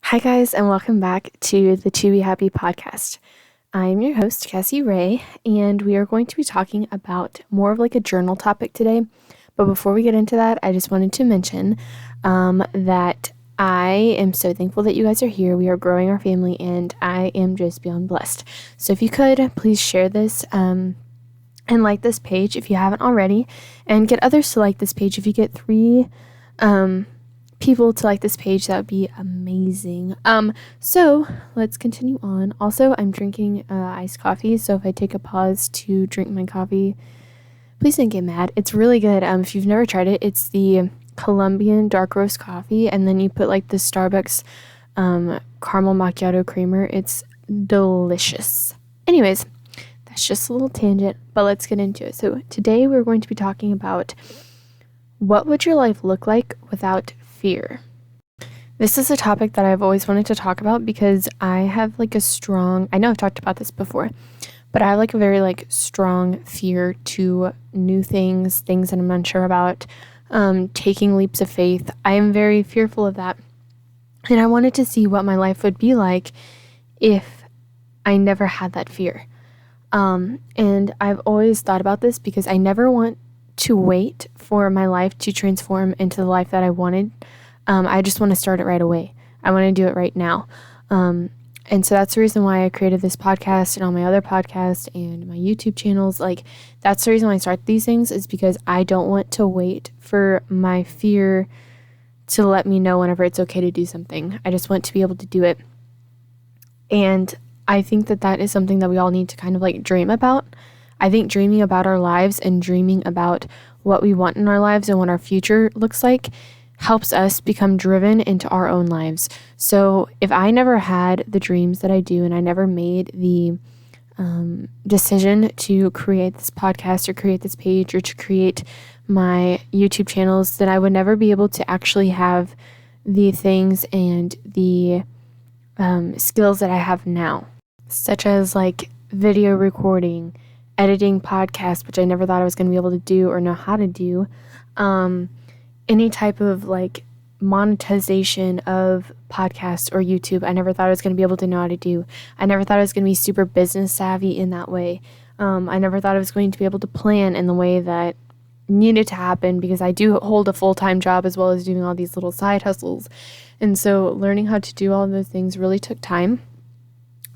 Hi guys, and welcome back to the To Be Happy podcast. I'm your host, Cassie Ray, and we are going to be talking about more of like a journal topic today. But before we get into that, I just wanted to mention that I am so thankful that you guys are here. We are growing our family, and I am just beyond blessed. So if you could, please share this and like this page if you haven't already, and get others to like this page. If you get 3 people to like this page, that would be amazing. So let's continue on. Also, I'm drinking iced coffee, so if I take a pause to drink my coffee, please don't get mad. It's really good. If you've never tried it, it's the Colombian dark roast coffee, and then you put like the Starbucks caramel macchiato creamer. It's delicious. Anyways, that's just a little tangent, but let's get into it. So today we're going to be talking about what would your life look like without fear. This is a topic that I've always wanted to talk about because I have like I know I've talked about this before, but I have like a very like strong fear to new things that I'm unsure about, taking leaps of faith. I am very fearful of that. And I wanted to see what my life would be like if I never had that fear. And I've always thought about this because I never want to wait for my life to transform into the life that I wanted. I just want to start it right away. I want to do it right now. And so that's the reason why I created this podcast and all my other podcasts and my YouTube channels. Like, that's the reason why I start these things, is because I don't want to wait for my fear to let me know whenever it's okay to do something. I just want to be able to do it. And I think that is something that we all need to kind of like dream about. I think dreaming about our lives and dreaming about what we want in our lives and what our future looks like helps us become driven into our own lives. So if I never had the dreams that I do, and I never made the decision to create this podcast or create this page or to create my YouTube channels, then I would never be able to actually have the things and the skills that I have now, such as like video recording, editing podcasts, which I never thought I was going to be able to do or know how to do, any type of like monetization of podcasts or YouTube. I never thought I was going to be able to know how to do. I never thought I was going to be super business savvy in that way. I never thought I was going to be able to plan in the way that needed to happen, because I do hold a full-time job as well as doing all these little side hustles. And so learning how to do all of those things really took time.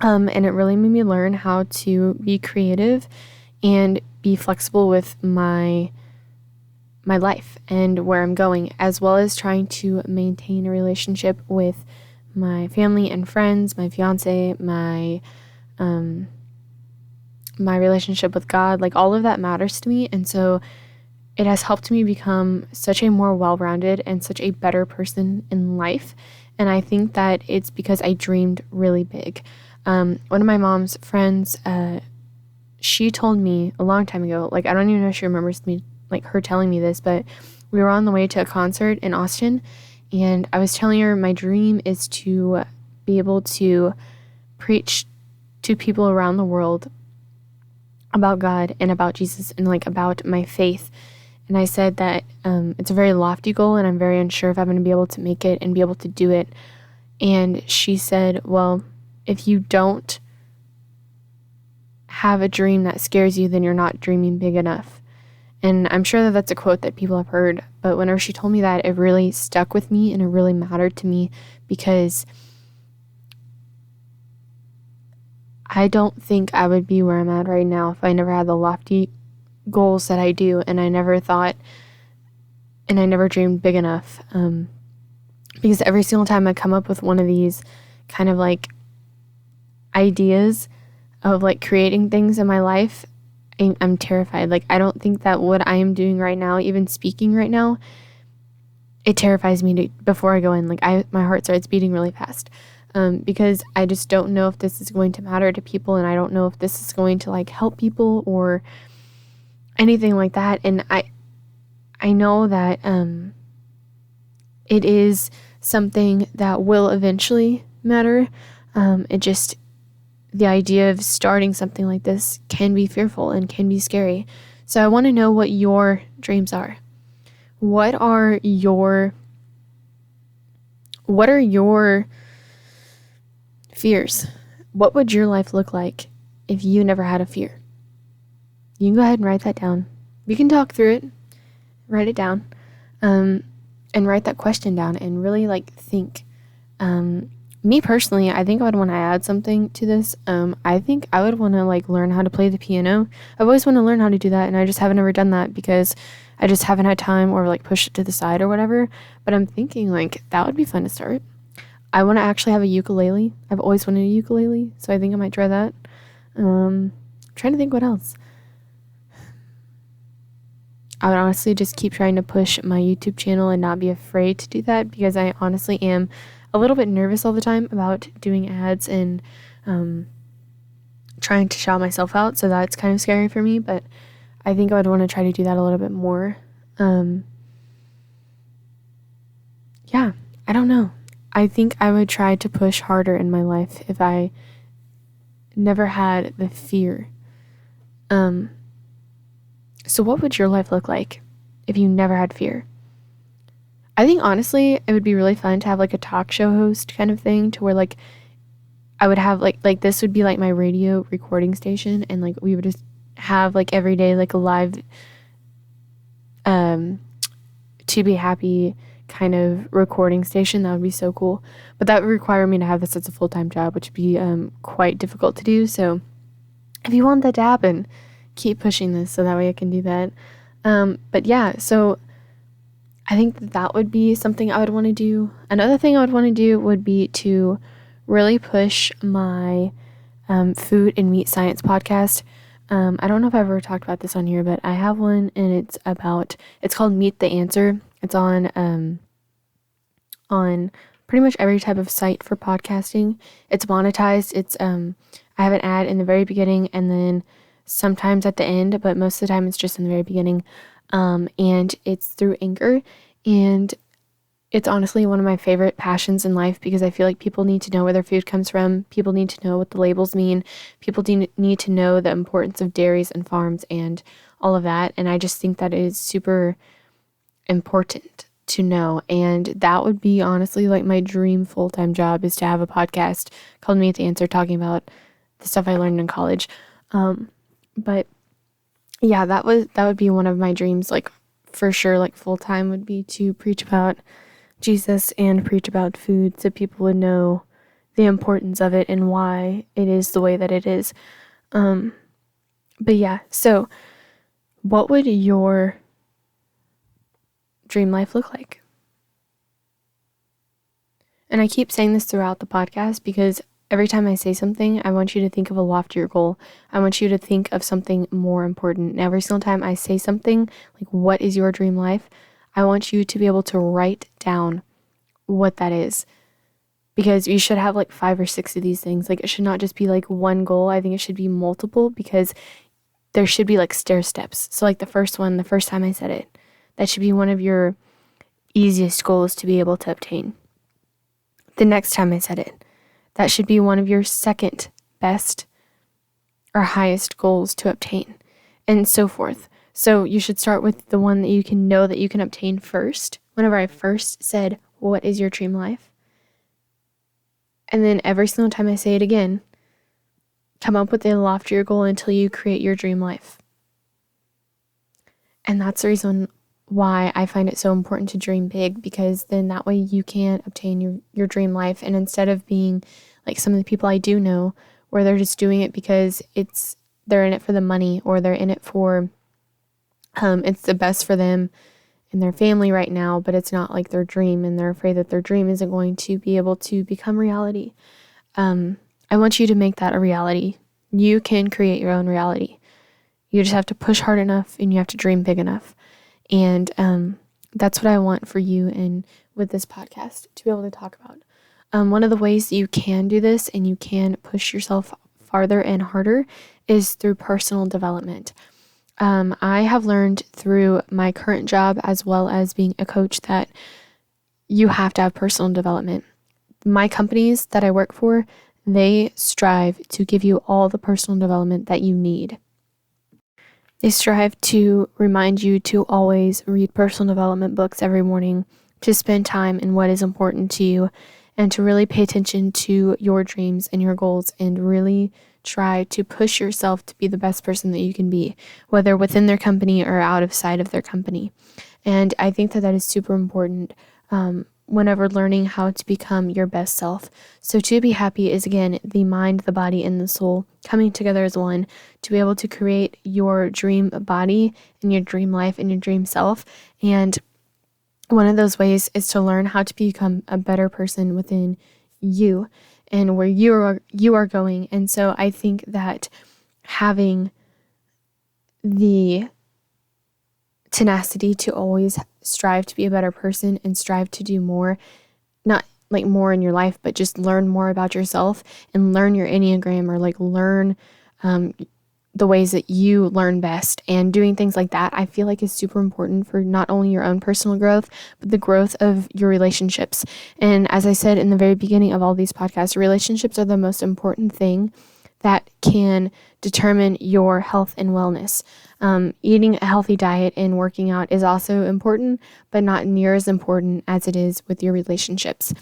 And it really made me learn how to be creative and be flexible with my life and where I'm going, as well as trying to maintain a relationship with my family and friends, my fiance, my relationship with God. Like, all of that matters to me. And so it has helped me become such a more well-rounded and such a better person in life. And I think that it's because I dreamed really big. One of my mom's friends, she told me a long time ago, like, I don't even know if she remembers me, like, her telling me this, but we were on the way to a concert in Austin, and I was telling her my dream is to be able to preach to people around the world about God and about Jesus and like about my faith. And I said that it's a very lofty goal, and I'm very unsure if I'm going to be able to make it and be able to do it. And she said, well, if you don't have a dream that scares you, then you're not dreaming big enough. And I'm sure that that's a quote that people have heard, but whenever she told me that, it really stuck with me and it really mattered to me, because I don't think I would be where I'm at right now if I never had the lofty goals that I do, and I never thought and I never dreamed big enough. Because every single time I come up with one of these kind of like ideas of like creating things in my life, I'm terrified. Like, I don't think that what I am doing right now, even speaking right now, it terrifies me before I go in. Like, my heart starts beating really fast, because I just don't know if this is going to matter to people, and I don't know if this is going to like help people or anything like that. And I know that it is something that will eventually matter. The idea of starting something like this can be fearful and can be scary. So I want to know what your dreams are. What are your Fears. What would your life look like if you never had a fear? You can go ahead and write that down. You can talk through it, write it down, and write that question down and really think. Me personally, I think I would want to add something to this. I think I would want to learn how to play the piano. I've always wanted to learn how to do that, and I just haven't ever done that because I just haven't had time or push it to the side or whatever. But I'm thinking that would be fun to start. I want to actually have a ukulele. I've always wanted a ukulele, so I think I might try that. Trying to think what else. I would honestly just keep trying to push my YouTube channel and not be afraid to do that, because I honestly am a little bit nervous all the time about doing ads and trying to shout myself out, so that's kind of scary for me, but I think I would want to try to do that a little bit more. Yeah, I don't know. I think I would try to push harder in my life if I never had the fear. So what would your life look like if you never had fear? I think honestly, it would be really fun to have a talk show host kind of thing, to where I would have this would be my radio recording station, and we would just have every day a live To Be Happy kind of recording station. That would be so cool. But that would require me to have this as a full-time job, which would be quite difficult to do. So if you want that to happen, keep pushing this so that way I can do that. But yeah, so I think that would be something I would want to do. Another thing I would want to do would be to really push my food and meat science podcast. I don't know if I've ever talked about this on here, but I have one, and it's called Meet the Answer. It's on pretty much every type of site for podcasting. It's monetized. It's I have an ad in the very beginning and then sometimes at the end, but most of the time it's just in the very beginning. And it's through Anchor, and it's honestly one of my favorite passions in life, because I feel like people need to know where their food comes from. People need to know what the labels mean. People need to know the importance of dairies and farms and all of that. And I just think that is super important to know. And that would be honestly my dream full-time job, is to have a podcast called Meet the Answer, talking about the stuff I learned in college. But yeah, that would be one of my dreams, for sure, full-time would be to preach about Jesus and preach about food, so people would know the importance of it and why it is the way that it is. But yeah, so what would your dream life look like? And I keep saying this throughout the podcast, because every time I say something, I want you to think of a loftier goal. I want you to think of something more important. And every single time I say something, what is your dream life? I want you to be able to write down what that is. Because you should have 5 or 6 of these things. It should not just be one goal. I think it should be multiple, because there should be stair steps. So the first one, the first time I said it, that should be one of your easiest goals to be able to obtain. The next time I said it, that should be one of your second best or highest goals to obtain, and so forth. So you should start with the one that you can know that you can obtain first. Whenever I first said, what is your dream life? And then every single time I say it again, come up with a loftier goal until you create your dream life. And that's the reason why I find it so important to dream big, because then that way you can obtain your dream life. And instead of being some of the people I do know, where they're just doing it because they're in it for the money, or they're in it for it's the best for them and their family right now, but it's not their dream, and they're afraid that their dream isn't going to be able to become reality. I want you to make that a reality. You can create your own reality. You just have to push hard enough, and you have to dream big enough. And that's what I want for you, and with this podcast, to be able to talk about. One of the ways that you can do this and you can push yourself farther and harder is through personal development. I have learned through my current job, as well as being a coach, that you have to have personal development. My companies that I work for, they strive to give you all the personal development that you need. They strive to remind you to always read personal development books every morning, to spend time in what is important to you, and to really pay attention to your dreams and your goals and really try to push yourself to be the best person that you can be, whether within their company or out of sight of their company. And I think that is super important whenever learning how to become your best self. So to be happy is, again, the mind, the body, and the soul coming together as one to be able to create your dream body and your dream life and your dream self. And one of those ways is to learn how to become a better person within you and where you are going. And so I think that having the tenacity to always strive to be a better person and strive to do more, not like more in your life, but just learn more about yourself and learn your Enneagram, or like learn the ways that you learn best, and doing things like that, I feel like is super important for not only your own personal growth, but the growth of your relationships. And as I said in the very beginning of all these podcasts, relationships are the most important thing that can determine your health and wellness. Eating a healthy diet and working out is also important, but not near as important as it is with your relationships.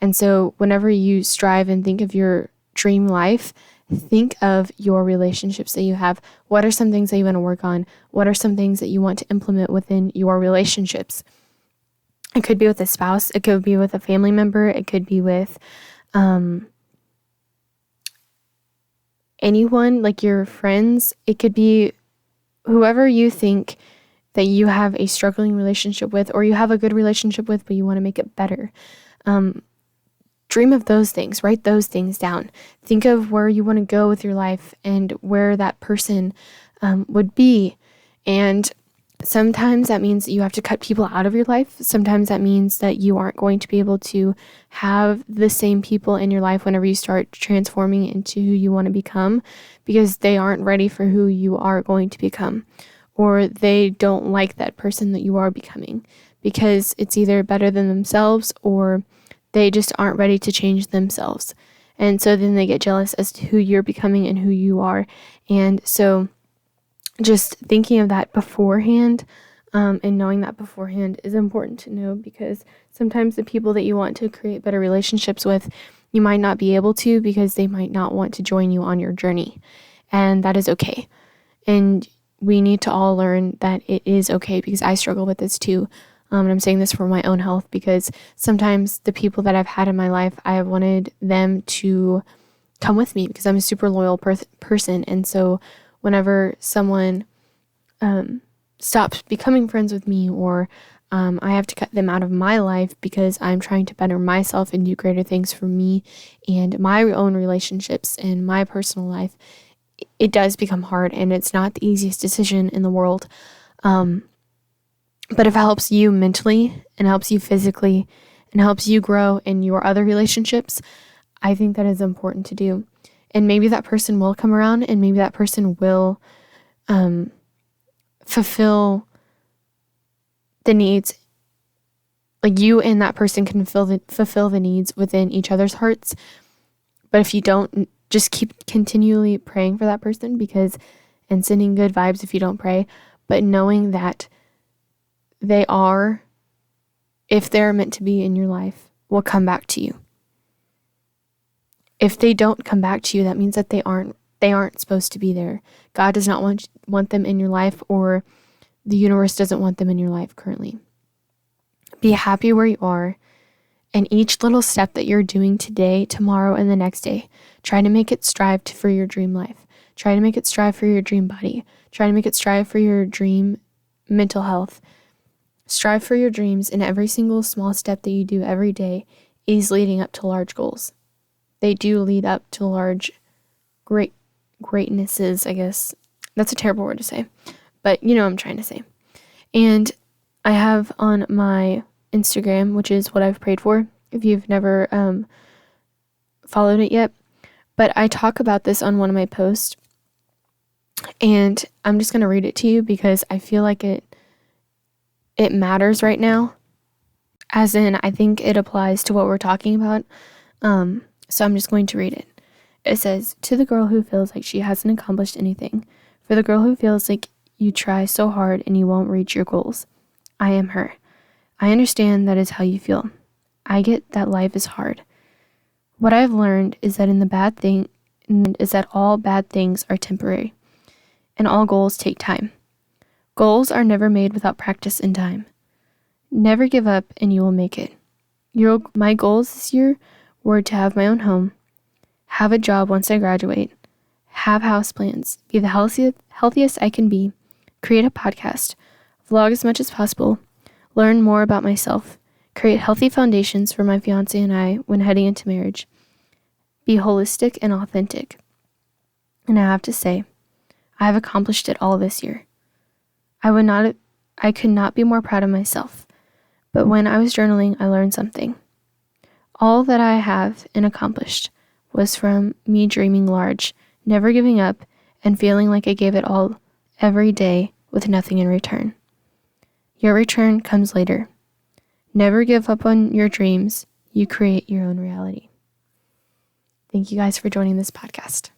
And so whenever you strive and think of your dream life, think of your relationships that you have. What are some things that you want to work on? What are some things that you want to implement within your relationships? It could be with a spouse. It could be with a family member. It could be with anyone, like your friends. It could be whoever you think that you have a struggling relationship with, or you have a good relationship with, but you want to make it better. Dream of those things. Write those things down. Think of where you want to go with your life and where that person would be. And sometimes that means that you have to cut people out of your life. Sometimes that means that you aren't going to be able to have the same people in your life whenever you start transforming into who you want to become, because they aren't ready for who you are going to become, or they don't like that person that you are becoming, because it's either better than themselves or they just aren't ready to change themselves. And so then they get jealous as to who you're becoming and who you are. And so just thinking of that beforehand, and knowing that beforehand is important to know, because sometimes the people that you want to create better relationships with, you might not be able to, because they might not want to join you on your journey. And that is okay. And we need to all learn that it is okay, because I struggle with this too. And I'm saying this for my own health, because sometimes the people that I've had in my life, I have wanted them to come with me because I'm a super loyal person. And so whenever someone stops becoming friends with me, or I have to cut them out of my life because I'm trying to better myself and do greater things for me and my own relationships and my personal life, it does become hard, and it's not the easiest decision in the world. But if it helps you mentally and helps you physically and helps you grow in your other relationships, I think that is important to do. And maybe that person will come around, and maybe that person will fulfill the needs. Like, you and that person can fulfill the needs within each other's hearts. But if you don't, just keep continually praying for that person, and sending good vibes if you don't pray, but knowing that they are, if they're meant to be in your life, will come back to you. If they don't come back to you, that means that they aren't supposed to be there. God does not want them in your life, or the universe doesn't want them in your life currently. Be happy where you are, and each little step that you're doing today, tomorrow, and the next day, try to make it strive for your dream life. Try to make it strive for your dream body. Try to make it strive for your dream mental health. Strive for your dreams, and every single small step that you do every day is leading up to large goals. They do lead up to large greatnesses, I guess. That's a terrible word to say, but you know what I'm trying to say. And I have on my Instagram, which is what I've prayed for, if you've never followed it yet, but I talk about this on one of my posts, and I'm just going to read it to you because I feel like it matters right now, as in I think it applies to what we're talking about. So I'm just going to read it. It says, "To the girl who feels like she hasn't accomplished anything, for the girl who feels like you try so hard and you won't reach your goals, I am her. I understand that is how you feel. I get that life is hard. What I've learned is that all bad things are temporary, and all goals take time. Goals are never made without practice and time. Never give up and you will make it. My goals this year were to have my own home, have a job once I graduate, have houseplants, be the healthiest I can be, create a podcast, vlog as much as possible, learn more about myself, create healthy foundations for my fiance and I when heading into marriage, be holistic and authentic. And I have to say, I have accomplished it all this year. I could not be more proud of myself. But when I was journaling, I learned something. All that I have and accomplished was from me dreaming large, never giving up, and feeling like I gave it all every day with nothing in return. Your return comes later. Never give up on your dreams. You create your own reality. Thank you guys for joining this podcast.